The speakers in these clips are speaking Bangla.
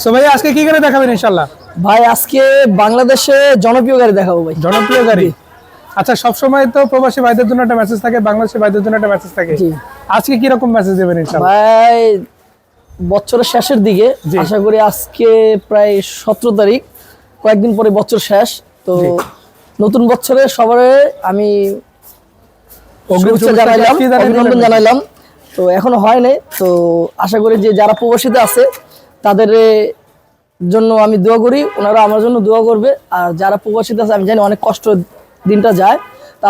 সো ভাই আজকে কি করে দেখাবেন ইনশাআল্লাহ? ভাই আজকে বাংলাদেশে জনপ্রিয় গাড়ি দেখাবো ভাই। জনপ্রিয় গাড়ি। আচ্ছা, সব সময় তো প্রবাসী ভাইদের জন্য একটা মেসেজ থাকে, বাংলাদেশি ভাইদের জন্য একটা মেসেজ থাকে। জি। আজকে কি রকম মেসেজ দেবেন ইনশাআল্লাহ? ভাই বছরের শেষের দিকে আশা করি আজকে প্রায় 17 তারিখ, কয়েকদিন পরে বছর শেষ। তো নতুন বছরে সবার আমি অভিনন্দন জানাইলাম। তো এখনো হয় নাই, তো আশা করি যে যারা প্রবাসীতে আছে তাদের জন্য আমি দোয়া করি, ওনারা আমার জন্য দোয়া করবে। আর যারা প্রবাসীতে আছে আমি জানি অনেক কষ্ট দিনটা যায়,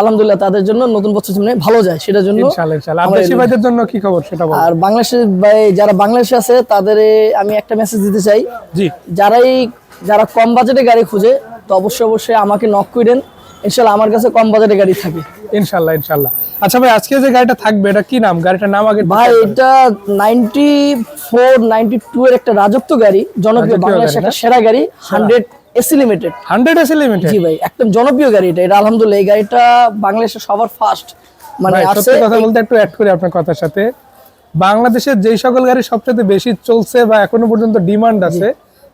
আলহামদুলিল্লাহ তাদের জন্য নতুন বছর সামনে ভালো যায় সেটার জন্য ইনশাআল্লাহ। বিদেশি ভাইদের জন্য কি খবর সেটা বলুন। আর বাংলাদেশের ভাই যারা বাংলাদেশে আছে তাদের আমি একটা মেসেজ দিতে চাই, জি, যারা কম বাজেটে গাড়ি খুঁজে তো অবশ্যই আমাকে নক করেন, ইনশাআল্লাহ আমার কাছে কম বাজেটে গাড়ি থাকে ইনশাআল্লাহ। আচ্ছা ভাই, আজকে যে গাড়িটা থাকবে এটা কি নাম? গাড়িটার নাম আগে ভাই এটা 94 92 এর একটা রাজত্ব গাড়ি, জনপ্রিয় বাংলাদেশের একটা সেরা গাড়ি, 100 এসি লিমিটেড। 100 AC limited? জি ভাই, একদম জনপ্রিয় গাড়ি এটা আলহামদুলিল্লাহ। এই গাড়িটা বাংলাদেশে সবার ফার্স্ট মানে আছে। সত্যি কথা বলতে একটু অ্যাড করি আপনার কথার সাথে, বাংলাদেশের যেই সকল গাড়ি সবচেয়ে বেশি চলছে বা এখনো পর্যন্ত ডিমান্ড আছে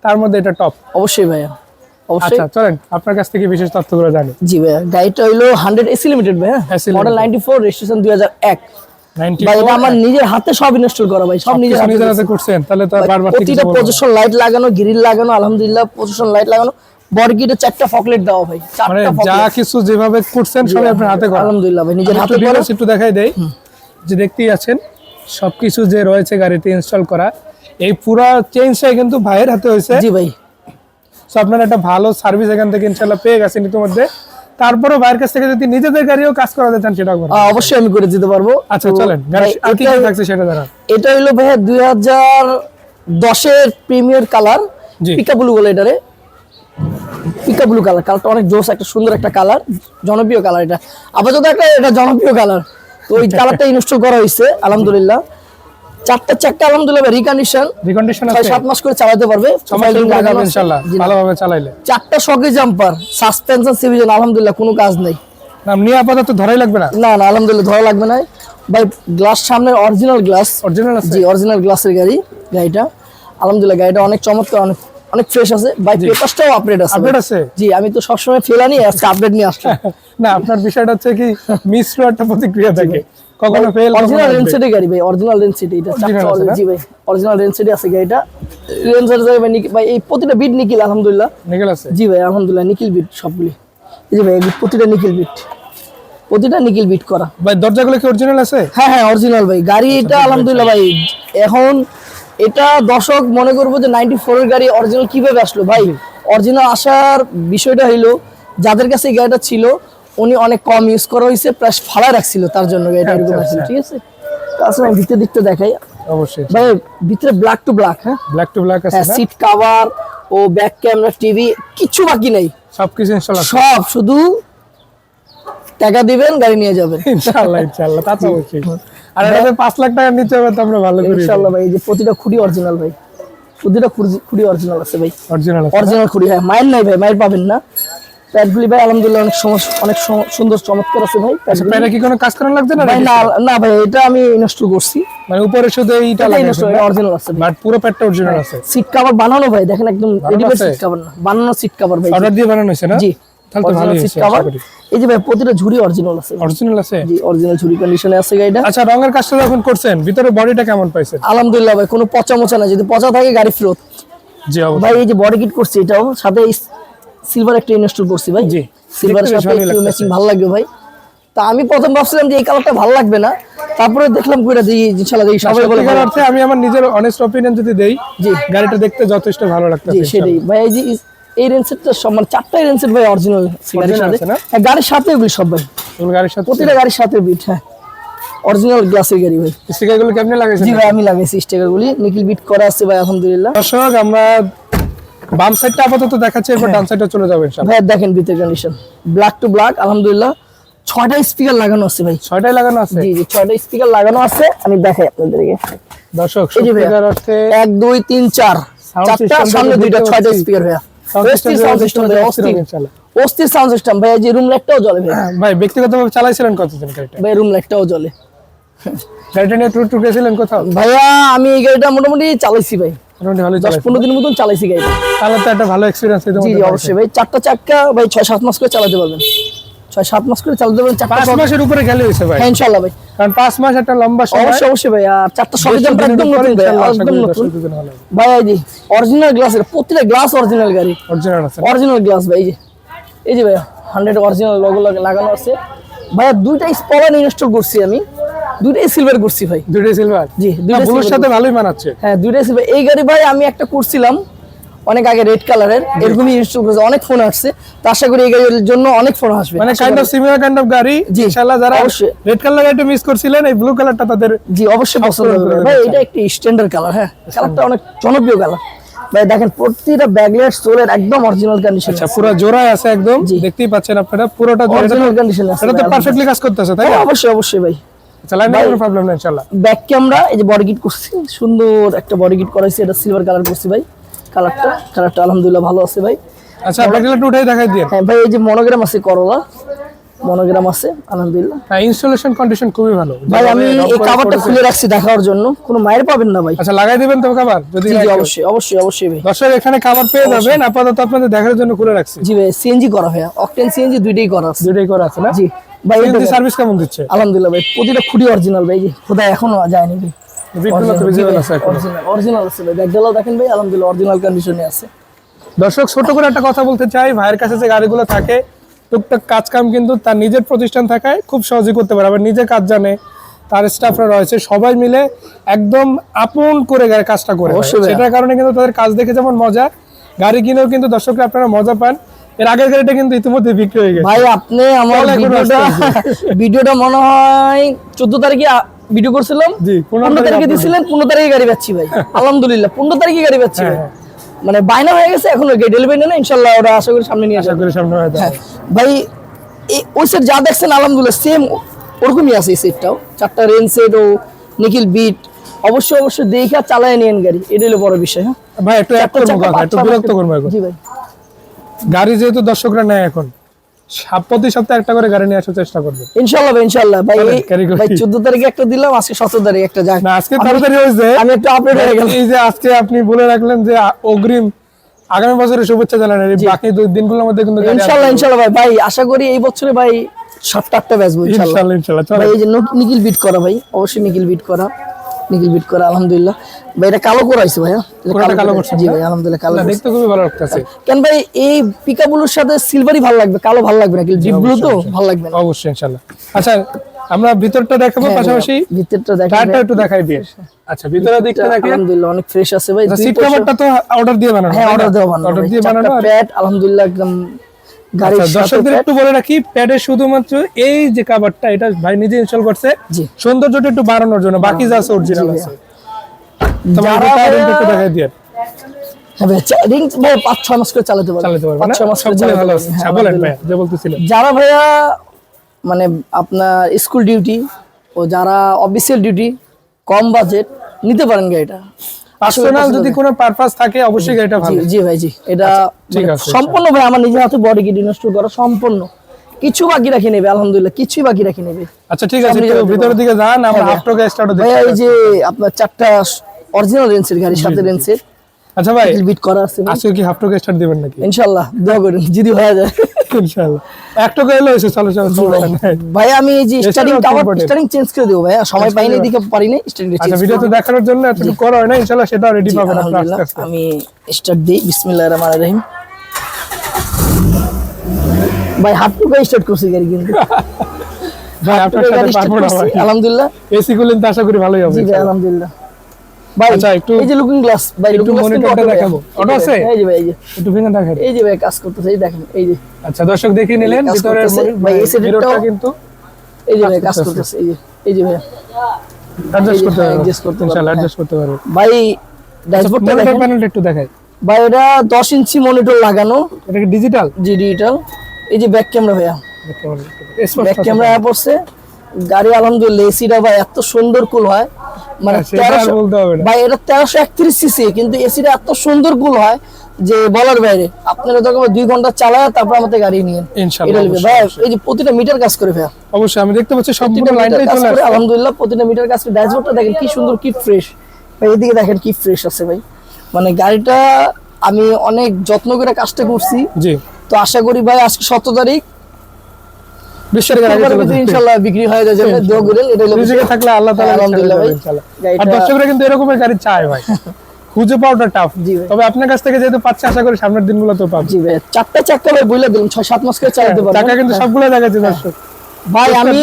তার মধ্যে এটা টপ। অবশ্যই ভাইয়া, অবশ্যই। আচ্ছা চলেন আপনার কাছ থেকে বিশেষ তথ্যগুলো জানি। জি ভাইয়া, গাড়িটা হইলো 100 এসি লিমিটেড ভাইয়া, মডেল 94, রেজিস্ট্রেশন 2001। ভাই এটা আমার নিজের হাতে সব ইনস্টল করা ভাই, সব নিজের হাতে করছেন। তাহলে তো বারবার প্রতিটা পজিশন লাইট লাগানো, গ্রিল লাগানো, আলহামদুলিল্লাহ পজিশন লাইট লাগানো, বডি কিটে 4টা ফকলেট দেওয়া ভাই, 4টা ফকলেট। যা কিছু যেভাবে করছেন সব আপনার হাতে করা আলহামদুলিল্লাহ ভাই, নিজের হাতে করা। একটু দেখাই দেই, যে দেখতেই আছেন সবকিছু যে রয়েছে গাড়িতে ইনস্টল করা, এই পুরো চেঞ্জটাই কিন্তু ভাইয়ের হাতে হয়েছে। জি ভাই। সো আপনারা একটা ভালো সার্ভিস এখান থেকে ইনশাআল্লাহ পেয়ে গেছেন ইতিমধ্যে। তারপরে ভাইয়ের কাছ থেকে যদি নিজেদের গাড়িও কাজ করাতে চান সেটাও করবেন, অবশ্যই আমি করে দিতে পারবো। আচ্ছা চলেন গাড়ি আর কি থাকছে সেটা জানান। এটা হলো ভাইয়া 2010 এর প্রিমিয়ার কালার, পিকা ব্লু বলে এটারে, পিকা ব্লু কালার। কালারটা অনেক জোস, একটা সুন্দর একটা কালার, জনপ্রিয় কালার এটা। আপাতত এটা জনপ্রিয় কালার, তো ওই কালারটা ইনস্টল করা হয়েছে আলহামদুলিল্লাহ। 4টা চাকা আলহামদুলিল্লাহ রিকন্ডিশন আছে, 7 মাস করে চালাতে পারবে ইনশাআল্লাহ, ভালোভাবে চালাইলে। 4টা শকে জাম্পার, সাসপেনশন সিভিজন আলহামদুলিল্লাহ কোনো কাজ নাই। নাম নিয়ে আপাতত ধরাই লাগবে না? না আলহামদুলিল্লাহ ধরা লাগবে না ভাই। গ্লাস সামনে অরিজিনাল গ্লাস, অরিজিনাল আছে? জি অরিজিনাল গ্লাসের গাড়িটা আলহামদুলিল্লাহ। গাড়িটা অনেক চমৎকার, অনেক ফ্রেশ আছে ভাই। পেপারসটাও আপডেট আছে। জি, আমি তো সবসময় ফেলানি, আজকে আপডেট নিয়ে আসলাম। না আপনার বিষয়টা হচ্ছে কি মিশ্র একটা প্রতিক্রিয়া থাকে, কখনো ফেল। অরিজিনাল রেনসিটি গাড়ি ভাই, অরিজিনাল রেনসিটি এটা। জি ভাই, অরিজিনাল রেনসিটি আছে গাড়িটা। রেনসার ভাই এই প্রতিটা বিট নিকেল আলহামদুলিল্লাহ। নিকেল আছে? জি ভাই আলহামদুলিল্লাহ, নিকেল বিট সবগুলি। এই যে ভাই প্রতিটা নিকেল বিট করা ভাই। দরজাগুলো কি অরিজিনাল আছে? হ্যাঁ অরিজিনাল ভাই। গাড়ি এটা আলহামদুলিল্লাহ ভাই। এখন এটা দর্শক মনে করবো যে 94 এর গাড়ি অরিজিনাল কিভাবে আসলো ভাই। অরিজিনাল আসার বিষয়টা হইলো যাদের কাছে এই গাড়িটা ছিল উনি অনেক কম ইউজ করা হয়েছে, প্রায় ফালা রাখছিল, তার জন্য গাড়িটা এরকম আসছিল। ঠিক আছে, তাছাড়া আমি ভিতরে দিকটা দেখাই। অবশ্যই ভাই ভিতরে ব্ল্যাক টু ব্ল্যাক, হ্যাঁ ব্ল্যাক টু ব্ল্যাক আছে। সিট কভার ও ব্যাক ক্যামেরা, টিভি কিছু বাকি নাই, সবকিছু ইনশাআল্লাহ সব। শুধু টাকা দিবেন গাড়ি নিয়ে যাবেন ইনশাআল্লাহ। তা তো অবশ্যই। আর এটা 5 লাখ টাকা নিচে হবে তো আমরা ভালো করি ইনশাআল্লাহ ভাই। এই যে প্রতিটা খুঁটি অরিজিনাল ভাই, প্রতিটা খুঁটি অরিজিনাল আছে ভাই, অরিজিনাল খুঁটি। হ্যাঁ মাইল নাই ভাই, মাইল পাবেন না। প্যাডগুলি ভাই আলহামদুলিল্লাহ অনেক সুন্দর চমৎকার আছে ভাই। প্যাডে কি কোনো কাজ করানো লাগছে না? না ভাই, এটা আমি ইনস্টল করছি, মানে উপরে শুধু এইটা লাগানো অরিজিনাল আছে, বাট পুরো প্যাডটা অরিজিনাল আছে। সিট কভার বানানো ভাই, দেখেন একদম রেডিমেড সিট কভার না, বানানো সিট কভার ভাই, অর্ডার দিয়ে বানানো হয়েছে না? জি, তাহলে তো ভালোই সিট কভার। এই যে ভাই প্রতিটা ঝুড়ি অরিজিনাল আছে। অরিজিনাল আছে? জি, অরিজিনাল ঝুড়ি কন্ডিশনে আছে গাড়িটা। আচ্ছা, রঙের কাজটা যখন করছেন ভিতরে বডিটা কেমন পাইছেন? আলহামদুলিল্লাহ ভাই, কোনো পচা মোচা না, যদি পচা থাকে গাড়ি ফেরত। জি অবশ্যই ভাই। এই যে বডি কিট করছি, এটাও সাথে সিলভার একটা ইনস্টল করছি ভাই। জি, সিলভারের সাথে একটু ম্যাচিং ভালো লাগবে ভাই। তা আমি প্রথম ভাবছিলাম যে এই কালারটা ভালো লাগবে না, তারপরে দেখলাম কইরা যে ইনশাআল্লাহ দেখি সবাই বলে ভালো। অর্থে আমি আমার নিজের অনেস্ট অপিনিয়ন যদি দেই, জি গাড়িটা দেখতে যথেষ্ট ভালো লাগতেছে। জি সেটাই ভাই। এই যে এই রেনসেটটা মানে 4টা রেনসেট ভাই অরিজিনাল গাড়ির সাথে, হ্যাঁ গাড়ির সাথে এগুলো সব ভাই, গাড়ির সাথে প্রতিটা গাড়ির সাথে বিট। হ্যাঁ অরিজিনাল গ্লাসের গাড়ি ভাই। স্টিকারগুলো কেমনে লাগাইছেন? জি ভাই আমি লাগাইছি, স্টিকারগুলি নিকেল বিট করা আছে ভাই আলহামদুলিল্লাহ। দর্শক আমরা বাম সাইডটা আপাতত দেখাচ্ছি, এরপর ডান সাইডে চলে যাবেন ইনশাআল্লাহ। ভাই দেখেন ভিতরের কন্ডিশন ব্ল্যাক টু ব্ল্যাক আলহামদুলিল্লাহ। 6টা স্পিকার লাগানো আছে ভাই। 6টাই লাগানো আছে? জি 6টা স্পিকার লাগানো আছে, আমি দেখাই আপনাদেরকে। দর্শক স্পিকার অর্থে 1 2 3 4 চারটা, সামনে দুইটা, 6টা স্পিকার ভাই। অস্থির সাউন্ড সিস্টেম ভাই, অস্থির সাউন্ড সিস্টেম ভাই। যে রুম লাইটটাও জ্বলে ভাই। ভাই ব্যক্তিগতভাবে চালাইছিলেন কতদিন গাড়িটা? ভাই রুম লাইটটাও জ্বলে। গাড়িটা নিয়ে ট্যুর গেছিলেন কোথাও? ভাইয়া আমি এই গাড়িটা মোটামুটি চালাইছি ভাই, মোটামুটি ভালোই 10-15 দিনের মতন চালাইছি গাড়িটা। তাহলে তো একটা ভালো এক্সপিরিয়েন্স জি জি অবশ্যই ভাই, 4টা চাক্কা ভাই 6-7 মাস করে চালাতে পারবেন, 6-7 মাস করে চালাতে পারবেন। 5 মাসের উপরে গেলে হইছে ভাই, হ্যাঁ ইনশাআল্লাহ ভাই, কারণ 5 মাস একটা লম্বা সময়। অবশ্যই অবশ্যই ভাই। আর 4টা সরঞ্জাম একদম নতুন ভাই, একদম নতুন ভাই। এই যে অরিজিনাল গ্লাস, প্রতিটা গ্লাস অরিজিনাল গাড়ি, অরিজিনাল আছে, অরিজিনাল গ্লাস ভাই। এই যে ভাই 100 অরিজিনাল লোগো লাগানো আছে ভাইয়া। 2টা স্পলার ইনস্টল করছি আমি, 2টাই সিলভার করছি ভাই। 2টাই সিলভার, জি 2টা ব্লুর সাথে ভালোই মানাচ্ছে। হ্যাঁ 2টাই সিলভার। এই গাড়ি ভাই আমি একটা করছিলাম অনেক আগে রেড কালারের, এরকমই ইনস্টল করেছে, অনেক ফোন আসছে। তো আশা করি এই গাড়ির জন্য অনেক ফোন আসবে, মানে kind of similar kind of গাড়ি। জি ইনশাআল্লাহ যারা অবশ্যই রেড কালার গাড়িটা মিস করছিলেন, এই ব্লু কালারটা তাদের জি অবশ্যই পছন্দ হবে ভাই। এটা একটি স্ট্যান্ডার্ড কালার, হ্যাঁ কালারটা অনেক জনপ্রিয় কালার ভাই। দেখেন প্রতিটা ব্যাকলাইট সোলের একদম অরিজিনাল কন্ডিশন। আচ্ছা পুরো জোড়ায় আছে একদম, দেখতেই পাচ্ছেন আপনারা পুরোটা জোড়া, অরিজিনাল কন্ডিশন আছে। এটা তো পারফেক্টলি কাজ করতেছে তাই না? অবশ্যই অবশ্যই ভাই। চালান না, কোনো প্রবলেম নেই ইনশাআল্লাহ। ব্যাক ক্যামেরা এই যে বডি কিট করছি, সুন্দর একটা বডি কিট করাইছি, এটা সিলভার কালার করছি ভাই। কালারটা আলহামদুলিল্লাহ ভালো আছে ভাই। আচ্ছা ব্যাকলাইট উঠাই দেখাই দিন। হ্যাঁ ভাই এই যে মনোগ্রাম আছে, করলা মনোগ্রাম আছে আলহামদুলিল্লাহ। হ্যাঁ ইনস্টলেশন কন্ডিশন খুবই ভালো ভাই। আমি এই কভারটা খুলে রাখছি দেখার জন্য, কোনো মায়ের পাবেন না ভাই। আচ্ছা লাগাই দিবেন তো কভার যদি? জি অবশ্যই অবশ্যই অবশ্যই ভাই। দর্শক এখানে কভার পেয়ে যাবেন, আপাতত আপনাদের দেখার জন্য খুলে রাখছি। জি ভাই সিএনজি করা ভাই, অকটেন সিএনজি দুইটাই করা আছে। দুইটাই করা আছে না? জি ভাই। সিএনজি সার্ভিস কেমন দিচ্ছে? আলহামদুলিল্লাহ ভাই, প্রতিটা খুঁটি অরিজিনাল ভাই। জি খোদা এখনো যায়নি ভাই, বিটগুলো তো ভিজিবল আছে এখন। অরিজিনাল আছে ভাই। ব্যাকডালাও দেখেন ভাই আলহামদুলিল্লাহ অরিজিনাল কন্ডিশনে আছে। দর্শক ছোট করে একটা কথা বলতে চাই, ভাইয়ের কাছে যে গাড়িগুলো থাকে টুকটাক কাজ কাম কিন্তু তার নিজের প্রতিষ্ঠান থাকায় খুব সহজেই করতে পারে, আবার নিজে কাজ জানে, তার স্টাফরা রয়েছে, সবাই মিলে একদম আপন করে কাজটা করে। সেটার কারণে কিন্তু তাদের কাজ দেখে যেমন মজা, গাড়ি কিনেও কিন্তু দর্শকরা আপনারা মজা পান। এর আগের গাড়িটা কিন্তু ইতিমধ্যে বিক্রি হয়ে গেছে ভাই। আপনি আমার ভিডিওটা মনে হয় 14 তারিখে ভিডিও করছিলাম, জি 15 তারিখে দিছিলেন, 15 তারিখে গাড়ি পাচ্ছি ভাই আলহামদুলিল্লাহ। 15 তারিখে গাড়ি পাচ্ছি ভাই, মানে বায়না হয়ে গেছে, এখনো ডেলিভারি নেই ইনশাআল্লাহ। ওরা আশা করি সামনে নিয়ে আসবে, সামনে হয়ে যাবে ভাই। ওই সেট যা দেখছেন আলহামদুলিল্লাহ সেম ওরকমই আছে এই সেটটাও। 4টা রেন সেট ও নিকিল বিট। অবশ্যই অবশ্যই দেখা চালায় নিয়েন গাড়ি, এটা হলো বড় বিষয়। হ্যাঁ ভাই একটু একটু বিরক্ত করবো। জি ভাই। গাড়ি যেহেতু দর্শকরা নেয় এখন, প্রতি সপ্তাহে একটা করে গাড়ি নিয়ে আসার চেষ্টা করবে ইনশাআল্লাহ ভাই ইনশাআল্লাহ ভাই। ভাই 14 তারিখে একটা দিলাম, আজকে 17 তারিখে একটা যাক না, আজকে তাড়াতাড়ি হয়েছে। আমি একটু আপডেট হয়ে গেলাম। এই যে আজকে আপনি বলে রাখলেন যে অগ্রিম আগামী বছরের শুভেচ্ছা জানালেন, বাকি দুই দিনগুলোর মধ্যে কিন্তু ইনশাআল্লাহ ইনশাআল্লাহ ভাই। ভাই আশা করি এই বছরে ভাই 7-8টা বেচবো ইনশাআল্লাহ ইনশাআল্লাহ। ভাই এই যে নিকিল বিট করা ভাই, অবশ্যই নিকিল বিট করা, নিকিল বিট করা আলহামদুলিল্লাহ ভাই। এটা কালো করাইছে ভাই, কালো করছে জি ভাই আলহামদুলিল্লাহ কালো। দেখতে খুবই ভালো লাগতেছে। কেন ভাই এই পিকআপগুলোর সাথে সিলভারই ভালো লাগবে, কালো ভালো লাগবে না, ডিপ ব্লু তো ভালো লাগবে না। অবশ্যই ইনশাআল্লাহ। আচ্ছা আমরা ভিতরটা দেখাবো, পাশাপাশি ভিতরটা দেখাবো, টায়ারটা একটু দেখাই দিয়ে। আচ্ছা ভিতরের দিকটা দেখেন, আলহামদুলিল্লাহ অনেক ফ্রেশ আছে ভাই। সিট কভারটা তো অর্ডার দিয়ে বানানো? হ্যাঁ অর্ডার দিয়ে বানানো, অর্ডার দিয়ে বানানো। প্যাড আলহামদুলিল্লাহ একদম গাড়ির সাথে। দর্শকদের একটু বলে রাখি, প্যাডের শুধুমাত্র এই যে কভারটা, এটা ভাই নিজে ইনস্টল করছে সৌন্দর্যটা একটু বাড়ানোর জন্য, বাকি যা আছে অরিজিনাল আছে। তোমার একটু দেখাই দিয়ে। রিং ভাই 5-6 মাস করে চালাতে পারবে, 5-6 মাস করে চালাতে ভালো আছে। বলেন ভাই যে বলতেছিলেন। যারা ভাইয়া মানে আপনার স্কুল ডিউটি ও যারা অফিসিয়াল ডিউটি, কম বাজেট নিতে পারেন গাড়িটা। পার্সোনাল যদি কোনো পারপাস থাকে অবশ্যই গাড়িটা ভালো। জি ভাই জি, এটা ঠিক আছে সম্পূর্ণ ভাই আমার নিজের হাতে বডি কিট ইনস্টল করা সম্পূর্ণ, কিছু বাকি রাখি নেবে আলহামদুলিল্লাহ, কিছুই বাকি রাখি নেবে। আচ্ছা ঠিক আছে, একটু ভিতরের দিকে যান, আমরা হাফটকে স্টার্ট দেখি। ভাই এই যে আপনার 4টা অরিজিনাল রেঞ্জের গাড়ির সাথে রেঞ্জের। আচ্ছা ভাই বিট করা আছে, আজকে কি হাফটকে স্টার্ট দিবেন নাকি? ইনশাআল্লাহ দোয়া করুন যদি হয়ে যায় ইনশাআল্লাহ। একটকে এলো এসে চলো চলো ভাই। আমি এই যে স্টারিং কভার স্টারিং চেঞ্জ করে দেব ভাই, সময় পাইনি দিকে পারিনি স্টারিং চেঞ্জ। আচ্ছা ভিডিওতে দেখানোর জন্য এতটুকু করা হয় না, ইনশাআল্লাহ সেটা রেডি পাবেন আপনারা আস্তে আস্তে। আমি স্টার্ট দেই, বিসমিল্লাহির রহমানির রহিম। ভাই হাফটকে স্টার্ট করছি গাড়ি কিন্তু ভাই আপনার সাথে পারবো না ভাই আলহামদুলিল্লাহ। এসি গুলেন তো আশা করি ভালোই হবে। জি ভাই আলহামদুলিল্লাহ ভাই। আচ্ছা একটু এই যে লুকিং গ্লাস ভাই, একটু মনিটরটা দেখাবো। অটো আছে? এই যে ভাই এই যে একটু ভেঙে দেখাই। এই যে ভাই কাজ করতেছে, এই দেখেন এই যে। আচ্ছা দর্শক দেখে নিলেন ভিতরের ভাই এই সেটটা কিন্তু এই যে ভাই কাজ করতেছে, এই যে এই যে ভাই অ্যাডজাস্ট করতে পারবেন, ইনশাআল্লাহ অ্যাডজাস্ট করতে পারবেন ভাই। ড্যাশবোর্ডটা দেখেন, প্যানেলটা একটু দেখাই ভাই। এটা 10 ইঞ্চি মনিটর লাগানো, এটা কি ডিজিটাল? জি ডিজিটাল। এই যে ব্যাক ক্যামেরা ভাইয়া, ব্যাক ক্যামেরা পড়ছে গাড়ি আলহামদুলিল্লাহ। এসিটা ভাই এত সুন্দর কুল হয়, মানে 1300 ভাই এটা 1331 সিসি, কিন্তু এসিটা এত সুন্দর কুল হয় যে বলার বাইরে। আপনারা যখন 2 ঘন্টা চালায় তারপর আমাদের গাড়ি নিয়েন ইনশাআল্লাহ ভাই। এই যে প্রতিটা মিটার কাজ করে ভাইয়া, অবশ্যই আমি দেখতে পাচ্ছি সম্পূর্ণ লাইনটাই চলে আসছে আলহামদুলিল্লাহ। প্রতিটা মিটার কাজ করে, ড্যাশবোর্ডটা দেখেন কি সুন্দর কি ফ্রেশ ভাই। এদিকে দেখেন কি ফ্রেশ আছে ভাই। মানে গাড়িটা আমি অনেক যত্ন করে কাজটা করছি, জি তো আশা করি ভাই আজকে 17 তারিখ, 20 তারিখের আগে চলে যাবে ইনশাআল্লাহ বিক্রি হয়ে যাবে। দোয়া করেন, এটা হলো রিজিকে থাকলে আল্লাহ তাআলা আলহামদুলিল্লাহ ভাই। ইনশাআল্লাহ। আর দর্শকরা কিন্তু এরকমের গাড়ি চায় ভাই, খুঁজে পাওয়াটা টাফ। জি ভাই। তবে আপনার কাছ থেকে যেহেতু পাচ্ছি, আশা করি সামনের দিনগুলোতেও পাবো। জি ভাই, 4টা চাকা ভাই বইলা দিলাম, 6-7 মাস করে চালাতে পারবো। টাকা কিন্তু সবগুলো দেখাচ্ছে দর্শক ভাই আমি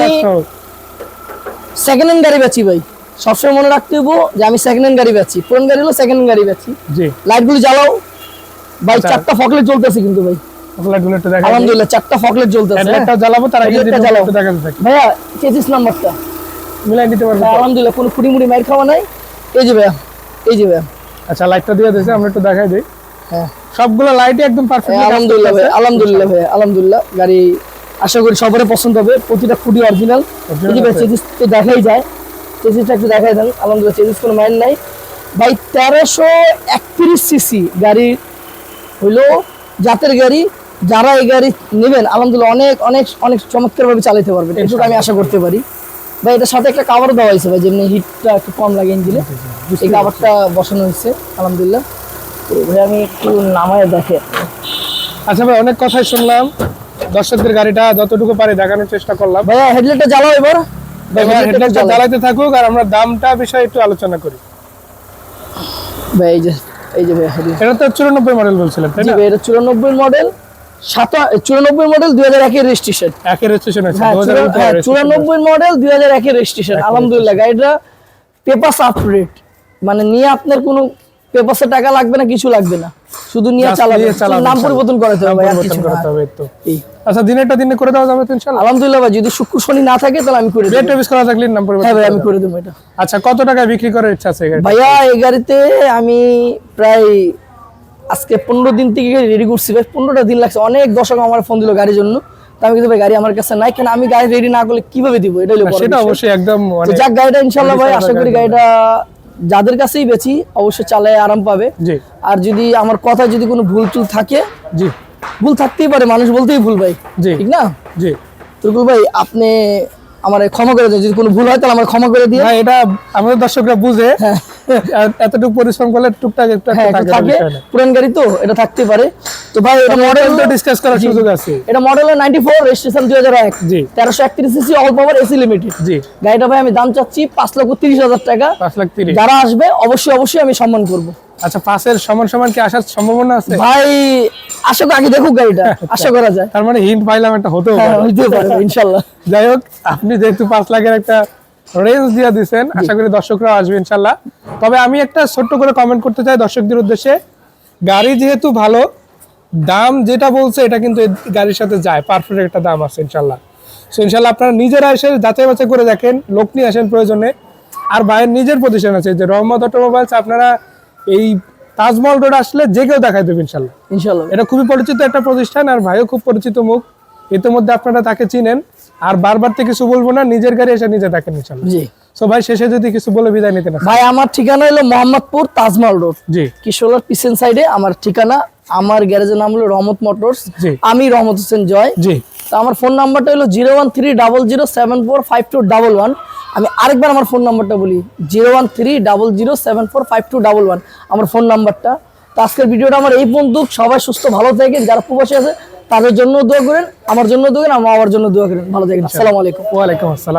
সেকেন্ড হ্যান্ড গাড়ি বেচি ভাই, সবসময় মনে রাখতে হবো যে আমি সেকেন্ড হ্যান্ড গাড়ি বেচি, পুরান গাড়ি হলো সেকেন্ড হ্যান্ড গাড়ি বেচি। জি লাইটগুলো জ্বালাও ভাই, 4টা ফকলেট জ্বলতেছে কিন্তু ভাই, ফকলাইটগুলো একটু দেখাই। আলহামদুলিল্লাহ 4টা ফকলেট জ্বলতেছে। হেডলাইটটা জ্বালাবো, তার আগে যদি জ্বালাও একটু দেখাতে থাকি, ভাইয়া চেসিস নাম্বারটা মিলাই নিতে পারবো। আলহামদুলিল্লাহ, কোনো ফুড়ি মুড়ি মাইর খাওয়া নাই। এই যে ভাইয়া, এই যে ভাইয়া, আচ্ছা লাইটটা দিয়ে দিয়েছে, আমরা একটু দেখাই দিই। হ্যাঁ সবগুলো লাইটই একদম পারফেক্ট। আলহামদুলিল্লাহ ভাই, আলহামদুলিল্লাহ ভাই, আলহামদুলিল্লাহ। গাড়ি আশা করি সবারই পছন্দ হবে, প্রতিটা খুঁটি অরিজিনাল। এই যে ভাই চেসিস তো দেখাই যায়, চেসিসটা একটু দেখাই দেন। আলহামদুলিল্লাহ চেসিস কোনো মাইন নাই ভাই। 1331 সিসি গাড়ি হইলো জাতের গাড়ি, যারা এই গাড়ি নেবেন আলহামদুলিল্লাহ অনেক অনেক অনেক চমৎকার ভাবে চালাতে পারবেন, এটুকু আমি আশা করতে পারি ভাই। এটার সাথে একটা কাভার দেওয়া হয়েছে ভাই, যেমনি হিটটা একটু কম লাগে ইঞ্জিনে, এই কাভারটা বসানো হয়েছে আলহামদুলিল্লাহ। তো ভাই আমি একটু নামায় দেখে। আচ্ছা ভাই, অনেক কথাই শুনলাম, দর্শকদের গাড়িটা যতটুকু পারি দেখানোর চেষ্টা করলাম। ভাইয়া হেডলাইটটা জ্বালাও এবার। হেডলাইটটা জ্বালাইতে থাকুক, আর আমরা দামটা বিষয়ে একটু আলোচনা করি। ভাই এই যে ভাই হেডলাইট, এটা তো 94 মডেল বলছিলেন, তাই জি না? ভাই এটা 94 মডেল, 94 মডেল 2001 এর রেজিস্ট্রেশন। একের রেজিস্ট্রেশন আছে, হ্যাঁ 94 মডেল 2001 এর রেজিস্ট্রেশন। আলহামদুলিল্লাহ গাড়িটা পেপারস আপডেট, মানে নিয়ে আপনার কোনো পেপারসে টাকা লাগবে না, কিছু লাগবে না, শুধু নিয়ে চালাবেন, নাম পরিবর্তন করাতে হবে আর কিছু না। আচ্ছা দিনেরটা দিনে করে দেওয়া যাবে তো ইনশাআল্লাহ? আলহামদুলিল্লাহ ভাই, যদি শুক্র শনি না থাকে তাহলে আমি করে দেব। রেট করা থাকলে নাম পরিবর্তন। হ্যাঁ ভাই আমি করে দেব এটা। আচ্ছা কত টাকায় বিক্রি করার ইচ্ছা আছে এই গাড়ি? ভাইয়া এই গাড়িতে আমি প্রায় আজকে 15 দিন থেকে রেডি করছি ভাই, 15টা দিন লাগছে। অনেক দর্শক আমার ফোন দিল গাড়ির জন্য, তো আমি কিন্তু ভাই গাড়ি আমার কাছে নাই, কেন আমি গাড়ি রেডি না করলে কিভাবে দিব, এটা হলো বড় সেটা বিষয়। অবশ্যই একদম তো যাক গাড়িটা ইনশাআল্লাহ ভাই আশা করি গাড়িটা যাদের কাছেই বেচি অবশ্যই চালায় আরাম পাবে। জি আর যদি আমার কথা যদি কোনো ভুল টুল থাকে, জি ভুল থাকতেই পারে, মানুষ বলতেই ভুল ভাই, জি ঠিক না? জি তুরকুল ভাই আপনি আমার ক্ষমা করে দেন, যদি কোনো ভুল হয় তাহলে আমার ক্ষমা করে দিয়ে। ভাই এটা আমাদের দর্শকরা বুঝে, এতটুকু পরিশ্রম করলে টুকটাক একটু থাকে, পুরান গাড়ি তো এটা থাকতে পারে। তো ভাই এটা মডেল তো ডিসকাস করার সুযোগ আছে। এটা মডেল 94, রেজিস্ট্রেশন 2001, জি 1331 CC, all power AC limited. জি গাড়িটা ভাই আমি দাম চাচ্ছি 5,30,000 টাকা। 5,30,000। যারা আসবে অবশ্যই আমি সম্মান করব। আচ্ছা পাশের সমান সমান কি আসার সম্ভাবনা আছে ভাই? আশা করি আগে দেখুক গাড়িটা, আশা করা যায়। তার মানে হিন্ট পাইলাম একটা হতেও পারে। হইতে পারে ইনশাআল্লাহ। যাই হোক, আপনি যেহেতু 5 লাখের একটা রেঞ্জ দিয়ে দিচ্ছেন, আশা করি দর্শকরা আসবে ইনশাল্লাহ। তবে আমি একটা ছোট্ট করে কমেন্ট করতে চাই দর্শকদের উদ্দেশ্যে, গাড়ি যেহেতু ভালো, দাম যেটা বলছে এটা কিন্তু এই গাড়ির সাথে যায়, পারফেক্ট একটা দাম আছে ইনশাল্লাহ। সো ইনশাল্লাহ আপনারা নিজেরা এসে যাচাই বাছাই করে দেখেন, লোক নিয়ে আসেন প্রয়োজনে। আর ভাইয়ের নিজের প্রতিষ্ঠান আছে যে রহমত অটোমোবাইলস, আপনারা এই তাজমহল রোড আসলে যে কেউ দেখাই দেবে ইনশাল্লাহ। ইনশাআল্লাহ এটা খুবই পরিচিত একটা প্রতিষ্ঠান, আর ভাইও খুব পরিচিত মুখ, ইতিমধ্যে আপনারা তাকে চিনেন। আর বারবার তো কিছু বলবো না, নিজের গাড়ি এসে নিজে দেখেন ইনশাল্লাহ। জি সো ভাই শেষে যদি কিছু বলে বিদায় নিতে না। ভাই আমার ঠিকানা হলো মোহাম্মদপুর তাজমহল রোড, জি কিশোরগঞ্জ পিছন সাইডে আমার ঠিকানা। আমার গ্যারেজের নাম হলো রহমত মোটরস, জি আমি রহমত হোসেন জয়। জি তো আমার ফোন নাম্বারটা হলো 01300745211। আমি আরেকবার আমার ফোন নাম্বারটা বলি, 01300745211 আমার ফোন নাম্বারটা। তো আজকের ভিডিওটা আমার এই পর্যন্ত। সবাই সুস্থ ভালো থাকেন, যারা প্রবাসী আছে তাদের জন্য দোয়া করেন, আমার জন্য দোয়া করেন, আমার জন্য দোয়া করেন। ভালো থাকেন, আসসালামু আলাইকুম। ওয়ালাইকুম আসসালাম।